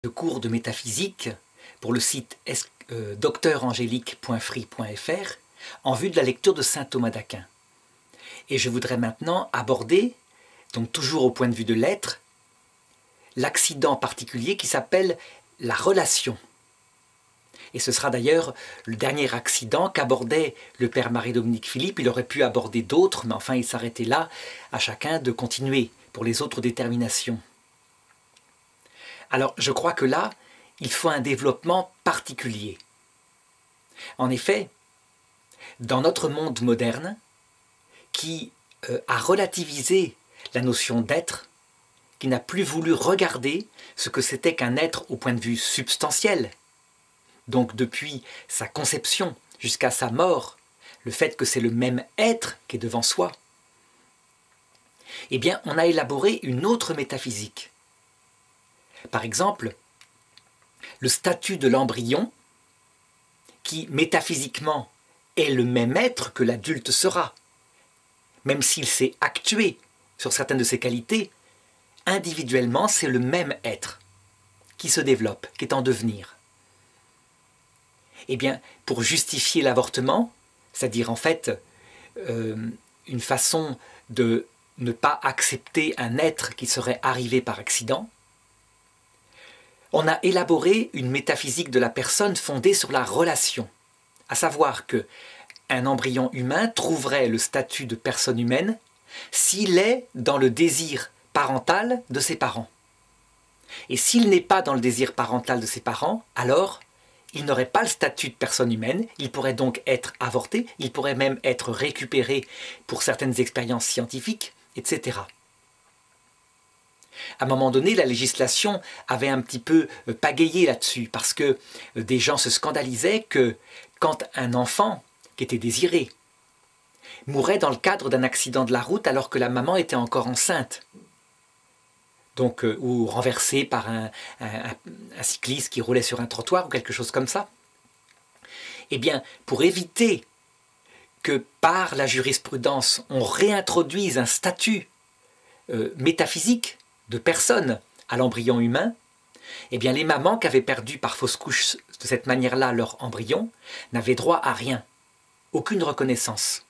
de cours de métaphysique pour le site docteurangélique.free.fr en vue de la lecture de saint Thomas d'Aquin. Et je voudrais maintenant aborder, donc toujours au point de vue de l'être, l'accident particulier qui s'appelle la relation. Et ce sera d'ailleurs le dernier accident qu'abordait le père Marie-Dominique Philippe. Il aurait pu aborder d'autres, mais enfin il s'arrêtait là, à chacun de continuer pour les autres déterminations. Alors je crois que là, il faut un développement particulier. En effet, dans notre monde moderne, qui a relativisé la notion d'être, qui n'a plus voulu regarder ce que c'était qu'un être au point de vue substantiel, donc depuis sa conception jusqu'à sa mort, le fait que c'est le même être qui est devant soi, eh bien on a élaboré une autre métaphysique. Par exemple, le statut de l'embryon, qui métaphysiquement est le même être que l'adulte sera, même s'il s'est actué sur certaines de ses qualités, individuellement c'est le même être qui se développe, qui est en devenir. Eh bien, pour justifier l'avortement, c'est-à-dire en fait une façon de ne pas accepter un être qui serait arrivé par accident, on a élaboré une métaphysique de la personne fondée sur la relation, à savoir que un embryon humain trouverait le statut de personne humaine s'il est dans le désir parental de ses parents. Et s'il n'est pas dans le désir parental de ses parents, alors il n'aurait pas le statut de personne humaine, il pourrait donc être avorté, il pourrait même être récupéré pour certaines expériences scientifiques, etc. À un moment donné, la législation avait un petit peu pagayé là-dessus, parce que des gens se scandalisaient que quand un enfant qui était désiré mourait dans le cadre d'un accident de la route alors que la maman était encore enceinte, donc, ou renversé par un cycliste qui roulait sur un trottoir ou quelque chose comme ça, eh bien, pour éviter que par la jurisprudence on réintroduise un statut métaphysique de personne à l'embryon humain, eh bien les mamans qui avaient perdu par fausse couche de cette manière-là leur embryon n'avaient droit à rien, aucune reconnaissance.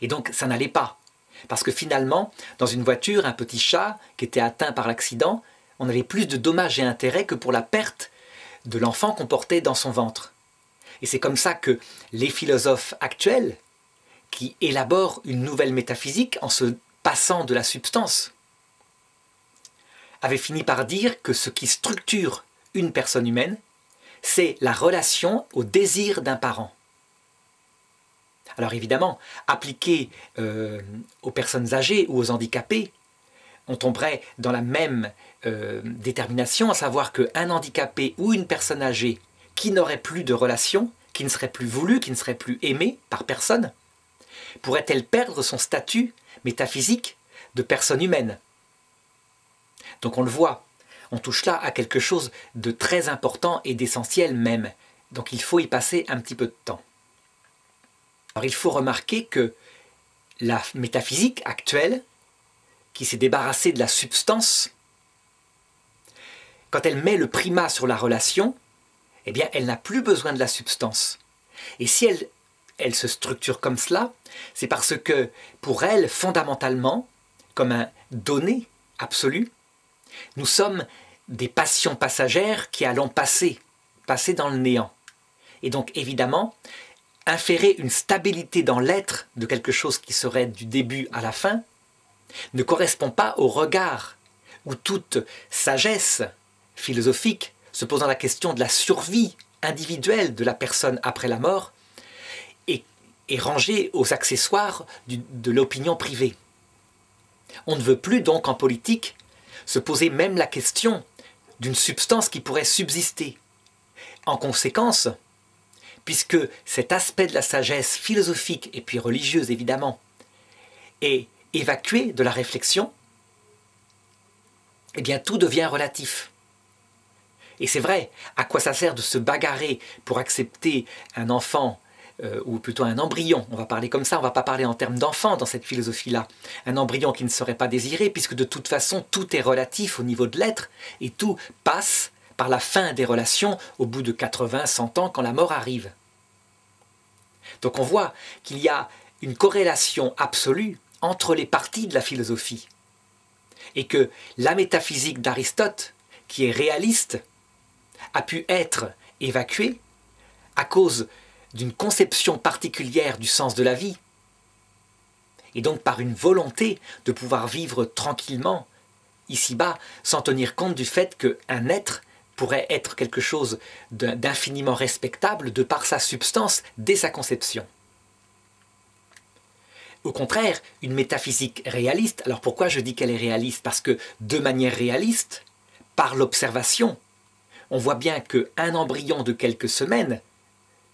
Et donc ça n'allait pas, parce que finalement, dans une voiture, un petit chat qui était atteint par l'accident, on avait plus de dommages et intérêts que pour la perte de l'enfant qu'on portait dans son ventre. Et c'est comme ça que les philosophes actuels, qui élaborent une nouvelle métaphysique en se passant de la substance, avaient fini par dire que ce qui structure une personne humaine, c'est la relation au désir d'un parent. Alors évidemment, appliqué aux personnes âgées ou aux handicapés, on tomberait dans la même détermination, à savoir qu'un handicapé ou une personne âgée qui n'aurait plus de relation, qui ne serait plus voulu, qui ne serait plus aimé par personne, pourrait-elle perdre son statut métaphysique de personne humaine? Donc on le voit, on touche là à quelque chose de très important et d'essentiel même. Donc il faut y passer un petit peu de temps. Alors il faut remarquer que la métaphysique actuelle, qui s'est débarrassée de la substance, quand elle met le primat sur la relation, eh bien elle n'a plus besoin de la substance. Et si elle se structure comme cela, c'est parce que pour elle, fondamentalement, comme un donné absolu, nous sommes des passions passagères qui allons passer dans le néant. Et donc évidemment, inférer une stabilité dans l'être de quelque chose qui serait du début à la fin ne correspond pas au regard où toute sagesse philosophique se posant la question de la survie individuelle de la personne après la mort est rangée aux accessoires de l'opinion privée. On ne veut plus donc en politique se poser même la question d'une substance qui pourrait subsister. En conséquence, puisque cet aspect de la sagesse philosophique et puis religieuse évidemment est évacué de la réflexion, eh bien tout devient relatif. Et c'est vrai, à quoi ça sert de se bagarrer pour accepter un enfant ou plutôt un embryon, on va parler comme ça, on ne va pas parler en termes d'enfant dans cette philosophie-là, un embryon qui ne serait pas désiré, puisque de toute façon tout est relatif au niveau de l'être, et tout passe par la fin des relations au bout de 80, 100 ans quand la mort arrive. Donc on voit qu'il y a une corrélation absolue entre les parties de la philosophie, et que la métaphysique d'Aristote, qui est réaliste, a pu être évacuée à cause d'une conception particulière du sens de la vie, et donc par une volonté de pouvoir vivre tranquillement, ici-bas, sans tenir compte du fait qu'un être pourrait être quelque chose d'infiniment respectable de par sa substance dès sa conception. Au contraire, une métaphysique réaliste, alors pourquoi je dis qu'elle est réaliste? Parce que de manière réaliste, par l'observation, on voit bien qu'un embryon de quelques semaines,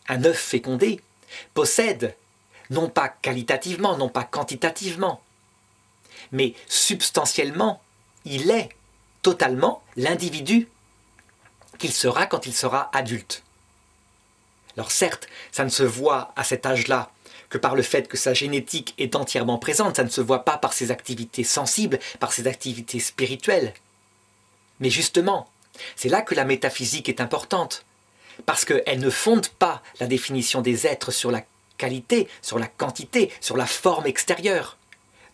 un œuf fécondé, possède, non pas qualitativement, non pas quantitativement, mais substantiellement, il est totalement l'individu qu'il sera quand il sera adulte. Alors certes, ça ne se voit à cet âge-là que par le fait que sa génétique est entièrement présente, ça ne se voit pas par ses activités sensibles, par ses activités spirituelles. Mais justement, c'est là que la métaphysique est importante, parce qu'elle ne fonde pas la définition des êtres sur la qualité, sur la quantité, sur la forme extérieure.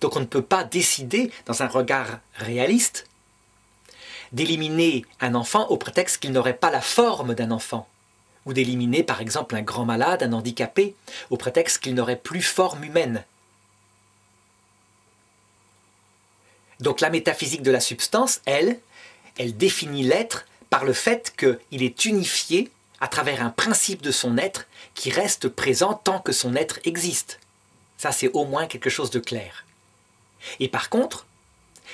Donc on ne peut pas décider, dans un regard réaliste, d'éliminer un enfant au prétexte qu'il n'aurait pas la forme d'un enfant, ou d'éliminer par exemple un grand malade, un handicapé, au prétexte qu'il n'aurait plus forme humaine. Donc la métaphysique de la substance, elle définit l'être par le fait qu'il est unifié à travers un principe de son être qui reste présent tant que son être existe. Ça, c'est au moins quelque chose de clair. Et par contre,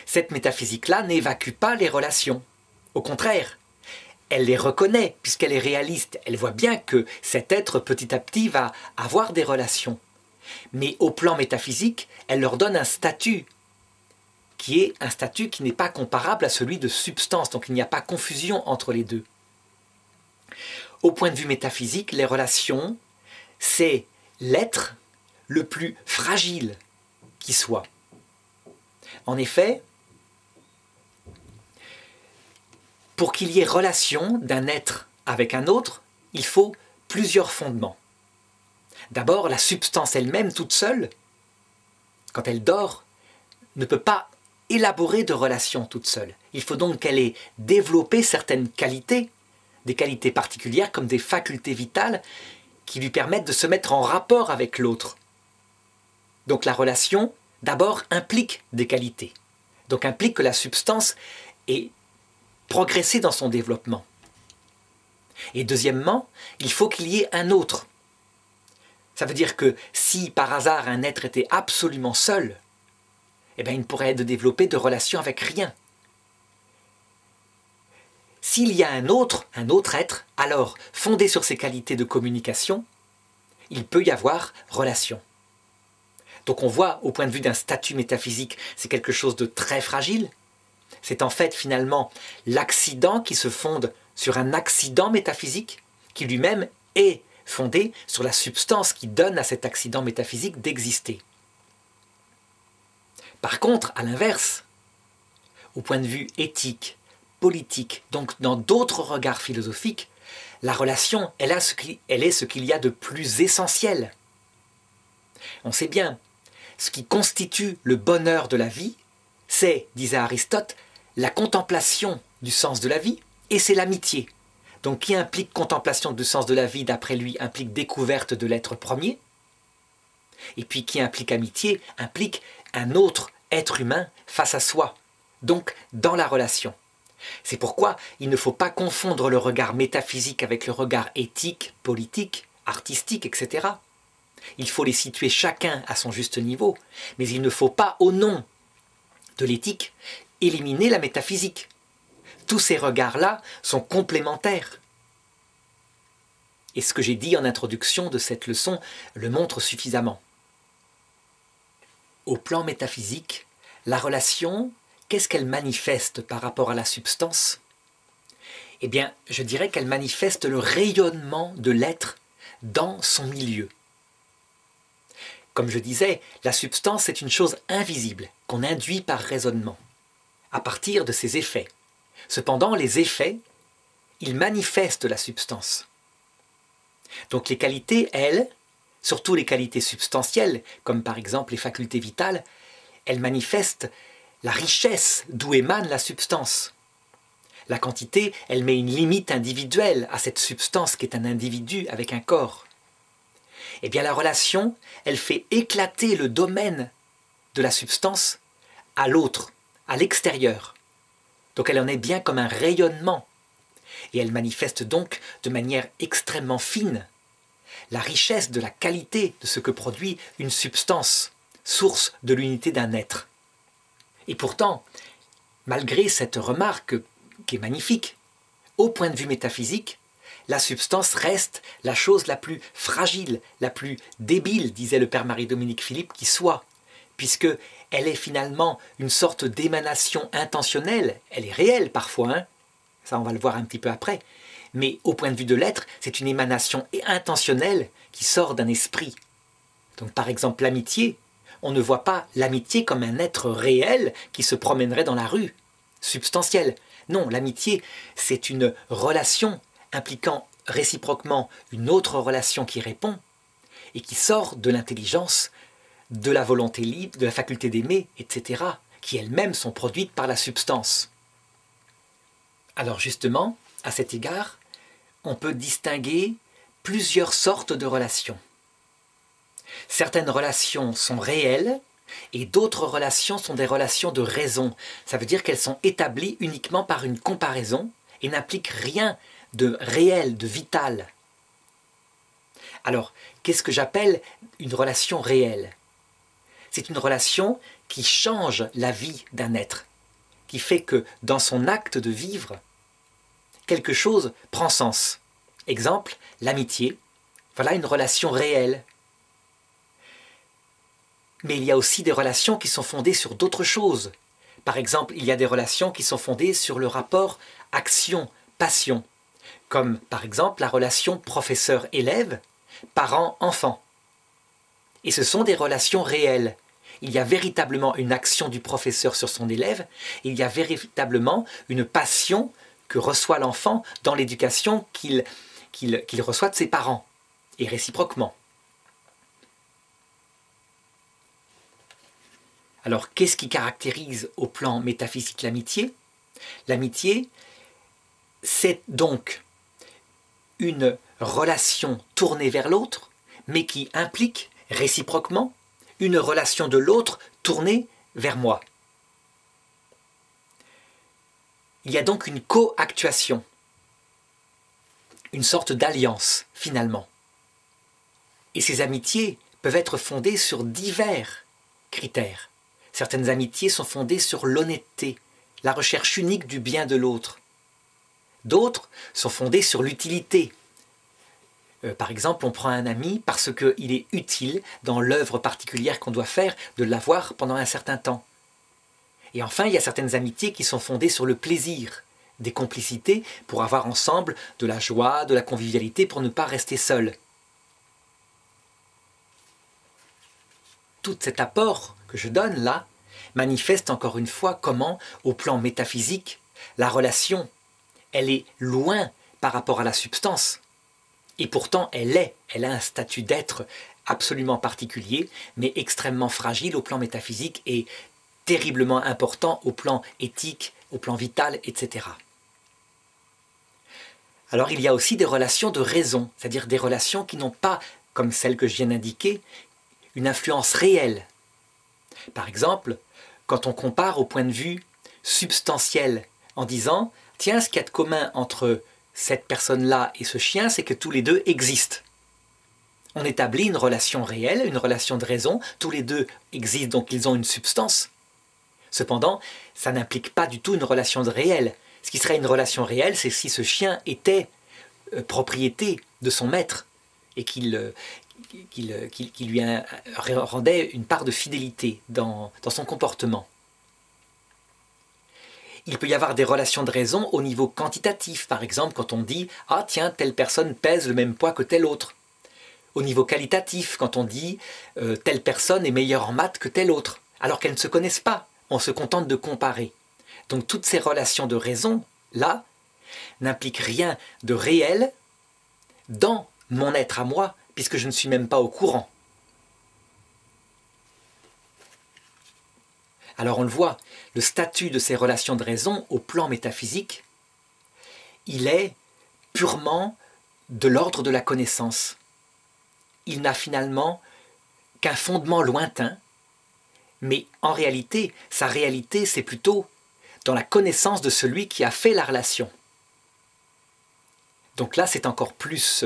cette métaphysique-là n'évacue pas les relations. Au contraire, elle les reconnaît puisqu'elle est réaliste. Elle voit bien que cet être, petit à petit, va avoir des relations. Mais au plan métaphysique, elle leur donne un statut qui est un statut qui n'est pas comparable à celui de substance. Donc il n'y a pas confusion entre les deux. Au point de vue métaphysique, les relations, c'est l'être le plus fragile qui soit. En effet, pour qu'il y ait relation d'un être avec un autre, il faut plusieurs fondements. D'abord, la substance elle-même, toute seule, quand elle dort, ne peut pas élaborer de relation toute seule. Il faut donc qu'elle ait développé certaines qualités, des qualités particulières comme des facultés vitales qui lui permettent de se mettre en rapport avec l'autre. Donc la relation, d'abord, implique des qualités. Donc implique que la substance ait progressé dans son développement. Et deuxièmement, il faut qu'il y ait un autre. Ça veut dire que si par hasard un être était absolument seul, eh bien, il ne pourrait développer de relation avec rien. S'il y a un autre être, alors, fondé sur ses qualités de communication, il peut y avoir relation. Donc on voit, au point de vue d'un statut métaphysique, c'est quelque chose de très fragile. C'est en fait, finalement, l'accident qui se fonde sur un accident métaphysique, qui lui-même est fondé sur la substance qui donne à cet accident métaphysique d'exister. Par contre, à l'inverse, au point de vue éthique, politique, donc dans d'autres regards philosophiques, la relation, elle est ce qu'il y a de plus essentiel. On sait bien, ce qui constitue le bonheur de la vie, c'est, disait Aristote, la contemplation du sens de la vie, et c'est l'amitié. Donc qui implique contemplation du sens de la vie, d'après lui, implique découverte de l'être premier, et puis qui implique amitié, implique un autre être humain face à soi, donc dans la relation. C'est pourquoi il ne faut pas confondre le regard métaphysique avec le regard éthique, politique, artistique, etc. Il faut les situer chacun à son juste niveau, mais il ne faut pas, au nom de l'éthique, éliminer la métaphysique. Tous ces regards-là sont complémentaires. Et ce que j'ai dit en introduction de cette leçon le montre suffisamment. Au plan métaphysique, la relation, qu'est-ce qu'elle manifeste par rapport à la substance? Eh bien, je dirais qu'elle manifeste le rayonnement de l'être dans son milieu. Comme je disais, la substance est une chose invisible qu'on induit par raisonnement, à partir de ses effets. Cependant, les effets, ils manifestent la substance. Donc les qualités, elles, surtout les qualités substantielles, comme par exemple les facultés vitales, elles manifestent la richesse d'où émane la substance. La quantité, elle met une limite individuelle à cette substance qui est un individu avec un corps. Eh bien la relation, elle fait éclater le domaine de la substance à l'autre, à l'extérieur. Donc elle en est bien comme un rayonnement. Et elle manifeste donc de manière extrêmement fine la richesse de la qualité de ce que produit une substance, source de l'unité d'un être. Et pourtant, malgré cette remarque qui est magnifique, au point de vue métaphysique, la substance reste la chose la plus fragile, la plus débile, disait le père Marie-Dominique Philippe, qui soit, puisque elle est finalement une sorte d'émanation intentionnelle, elle est réelle parfois, hein, ça on va le voir un petit peu après, mais au point de vue de l'être, c'est une émanation intentionnelle qui sort d'un esprit. Donc par exemple l'amitié, on ne voit pas l'amitié comme un être réel qui se promènerait dans la rue, substantiel. Non, l'amitié, c'est une relation impliquant réciproquement une autre relation qui répond et qui sort de l'intelligence, de la volonté libre, de la faculté d'aimer, etc., qui elles-mêmes sont produites par la substance. Alors justement, à cet égard, on peut distinguer plusieurs sortes de relations. Certaines relations sont réelles et d'autres relations sont des relations de raison. Ça veut dire qu'elles sont établies uniquement par une comparaison et n'impliquent rien de réel, de vital. Alors, qu'est-ce que j'appelle une relation réelle? C'est une relation qui change la vie d'un être, qui fait que dans son acte de vivre, quelque chose prend sens. Exemple, l'amitié. Voilà une relation réelle. Mais il y a aussi des relations qui sont fondées sur d'autres choses. Par exemple, il y a des relations qui sont fondées sur le rapport action-passion, comme par exemple la relation professeur-élève, parent-enfant. Et ce sont des relations réelles. Il y a véritablement une action du professeur sur son élève, il y a véritablement une passion que reçoit l'enfant dans l'éducation qu'il reçoit de ses parents, et réciproquement. Alors, qu'est-ce qui caractérise au plan métaphysique l'amitié? L'amitié, c'est donc une relation tournée vers l'autre, mais qui implique réciproquement une relation de l'autre tournée vers moi. Il y a donc une coactuation, une sorte d'alliance finalement. Et ces amitiés peuvent être fondées sur divers critères. Certaines amitiés sont fondées sur l'honnêteté, la recherche unique du bien de l'autre. D'autres sont fondées sur l'utilité. Par exemple, on prend un ami parce qu'il est utile dans l'œuvre particulière qu'on doit faire de l'avoir pendant un certain temps. Et enfin, il y a certaines amitiés qui sont fondées sur le plaisir, des complicités pour avoir ensemble de la joie, de la convivialité, pour ne pas rester seul. Tout cet apport que je donne là manifeste encore une fois comment, au plan métaphysique, la relation, elle est loin par rapport à la substance. Et pourtant, elle a un statut d'être absolument particulier, mais extrêmement fragile au plan métaphysique et terriblement important au plan éthique, au plan vital, etc. Alors il y a aussi des relations de raison, c'est-à-dire des relations qui n'ont pas, comme celles que je viens d'indiquer, une influence réelle. Par exemple, quand on compare au point de vue substantiel, en disant « Tiens, ce qu'il y a de commun entre cette personne-là et ce chien, c'est que tous les deux existent. » On établit une relation réelle, une relation de raison, tous les deux existent, donc ils ont une substance. Cependant, ça n'implique pas du tout une relation de réelle. Ce qui serait une relation réelle, c'est si ce chien était propriété de son maître et qu'il lui rendait une part de fidélité dans son comportement. Il peut y avoir des relations de raison au niveau quantitatif, par exemple quand on dit « Ah tiens, telle personne pèse le même poids que telle autre ». au niveau qualitatif quand on dit telle personne est meilleure en maths que telle autre, alors qu'elles ne se connaissent pas. On se contente de comparer. Donc toutes ces relations de raison, là, n'impliquent rien de réel dans mon être à moi, puisque je ne suis même pas au courant. Alors on le voit, le statut de ces relations de raison au plan métaphysique, il est purement de l'ordre de la connaissance. Il n'a finalement qu'un fondement lointain, mais en réalité, sa réalité, c'est plutôt dans la connaissance de celui qui a fait la relation. Donc là, c'est encore plus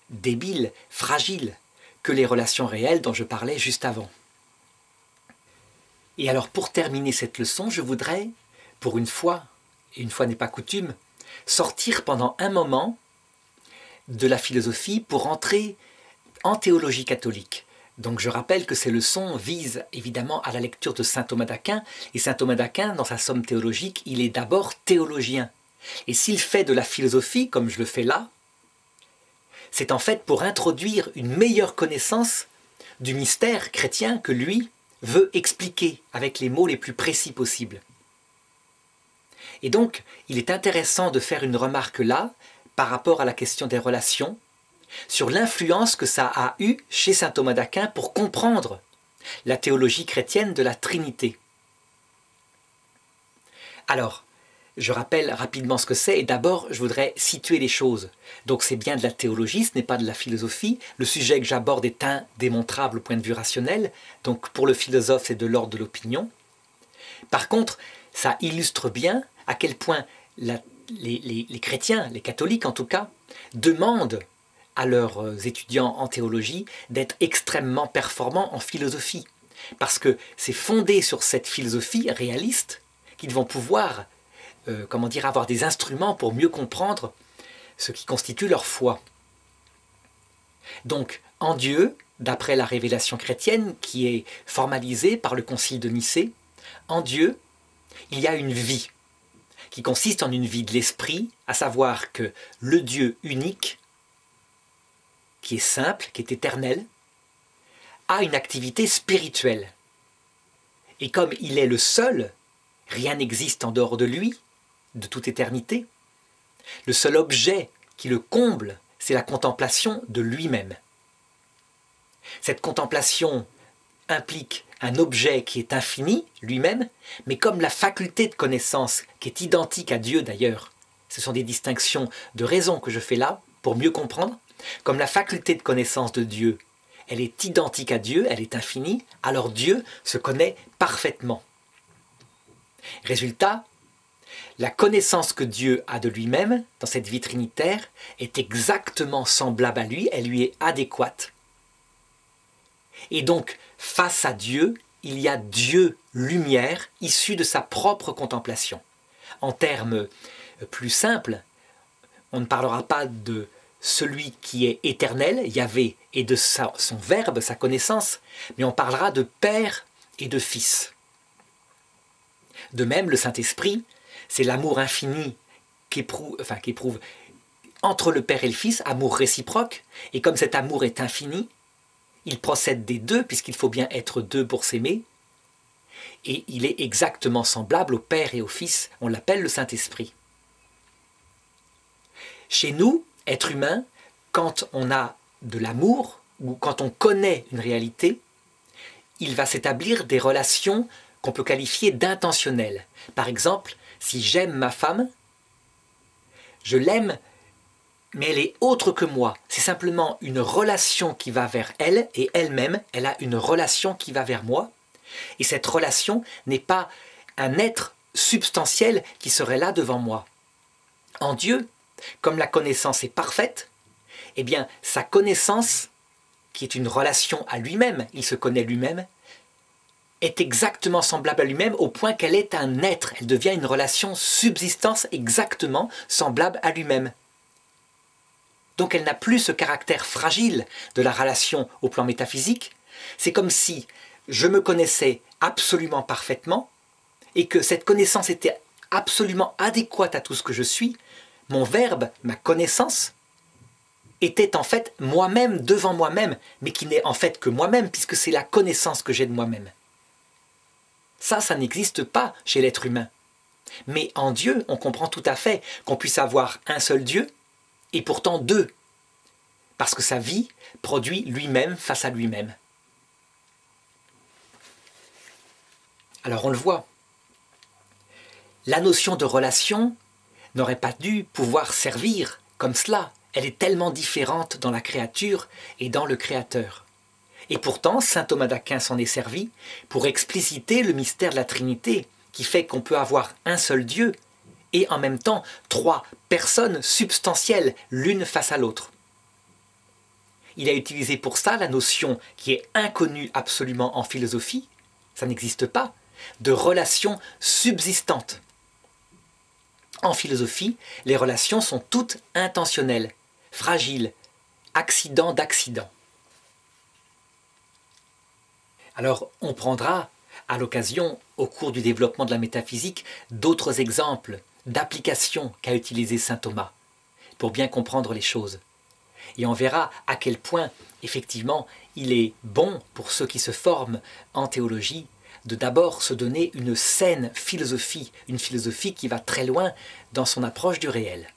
débile, fragile que les relations réelles dont je parlais juste avant. Et alors, pour terminer cette leçon, je voudrais, pour une fois, et une fois n'est pas coutume, sortir pendant un moment de la philosophie pour entrer en théologie catholique. Donc je rappelle que ces leçons visent évidemment à la lecture de saint Thomas d'Aquin, et saint Thomas d'Aquin, dans sa somme théologique, il est d'abord théologien. Et s'il fait de la philosophie, comme je le fais là, c'est en fait pour introduire une meilleure connaissance du mystère chrétien que lui veut expliquer avec les mots les plus précis possibles. Et donc, il est intéressant de faire une remarque là, par rapport à la question des relations, sur l'influence que ça a eue chez saint Thomas d'Aquin pour comprendre la théologie chrétienne de la Trinité. Alors, je rappelle rapidement ce que c'est, et d'abord, je voudrais situer les choses. Donc c'est bien de la théologie, ce n'est pas de la philosophie. Le sujet que j'aborde est indémontrable au point de vue rationnel, donc pour le philosophe, c'est de l'ordre de l'opinion. Par contre, ça illustre bien à quel point les chrétiens, les catholiques en tout cas, demandent à leurs étudiants en théologie d'être extrêmement performants en philosophie. Parce que c'est fondé sur cette philosophie réaliste qu'ils vont pouvoir avoir des instruments pour mieux comprendre ce qui constitue leur foi. Donc, en Dieu, d'après la révélation chrétienne qui est formalisée par le Concile de Nicée, en Dieu, il y a une vie qui consiste en une vie de l'esprit, à savoir que le Dieu unique, qui est simple, qui est éternel, a une activité spirituelle. Et comme il est le seul, rien n'existe en dehors de lui, de toute éternité, le seul objet qui le comble, c'est la contemplation de lui-même. Cette contemplation implique un objet qui est infini, lui-même, mais comme la faculté de connaissance, qui est identique à Dieu d'ailleurs, ce sont des distinctions de raison que je fais là, pour mieux comprendre, comme la faculté de connaissance de Dieu, elle est identique à Dieu, elle est infinie, alors Dieu se connaît parfaitement. Résultat, la connaissance que Dieu a de lui-même, dans cette vie trinitaire, est exactement semblable à lui, elle lui est adéquate. Et donc, face à Dieu, il y a Dieu lumière, issue de sa propre contemplation. En termes plus simples, on ne parlera pas de celui qui est éternel, Yahvé, et de son verbe, sa connaissance, mais on parlera de Père et de Fils. De même, le Saint-Esprit, c'est l'amour infini qu'éprouve entre le Père et le Fils, amour réciproque, et comme cet amour est infini, il procède des deux, puisqu'il faut bien être deux pour s'aimer, et il est exactement semblable au Père et au Fils, on l'appelle le Saint-Esprit. Chez nous, êtres humains, quand on a de l'amour, ou quand on connaît une réalité, il va s'établir des relations qu'on peut qualifier d'intentionnelles. Par exemple, si j'aime ma femme, je l'aime, mais elle est autre que moi. C'est simplement une relation qui va vers elle, et elle-même, elle a une relation qui va vers moi. Et cette relation n'est pas un être substantiel qui serait là devant moi. En Dieu, comme la connaissance est parfaite, eh bien, sa connaissance, qui est une relation à lui-même, il se connaît lui-même, est exactement semblable à lui-même au point qu'elle est un être. Elle devient une relation subsistance exactement semblable à lui-même. Donc elle n'a plus ce caractère fragile de la relation au plan métaphysique. C'est comme si je me connaissais absolument parfaitement et que cette connaissance était absolument adéquate à tout ce que je suis. Mon verbe, ma connaissance, était en fait moi-même devant moi-même, mais qui n'est en fait que moi-même, puisque c'est la connaissance que j'ai de moi-même. Ça n'existe pas chez l'être humain. Mais en Dieu, on comprend tout à fait qu'on puisse avoir un seul Dieu, et pourtant deux, parce que sa vie produit lui-même face à lui-même. Alors on le voit, la notion de relation n'aurait pas dû pouvoir servir comme cela. Elle est tellement différente dans la créature et dans le Créateur. Et pourtant, saint Thomas d'Aquin s'en est servi pour expliciter le mystère de la Trinité, qui fait qu'on peut avoir un seul Dieu et en même temps trois personnes substantielles, l'une face à l'autre. Il a utilisé pour ça la notion qui est inconnue absolument en philosophie, ça n'existe pas, de relation subsistante. En philosophie, les relations sont toutes intentionnelles, fragiles, accident d'accident. Alors, on prendra à l'occasion, au cours du développement de la métaphysique, d'autres exemples d'applications qu'a utilisé saint Thomas pour bien comprendre les choses. Et on verra à quel point, effectivement, il est bon pour ceux qui se forment en théologie de d'abord se donner une saine philosophie, une philosophie qui va très loin dans son approche du réel.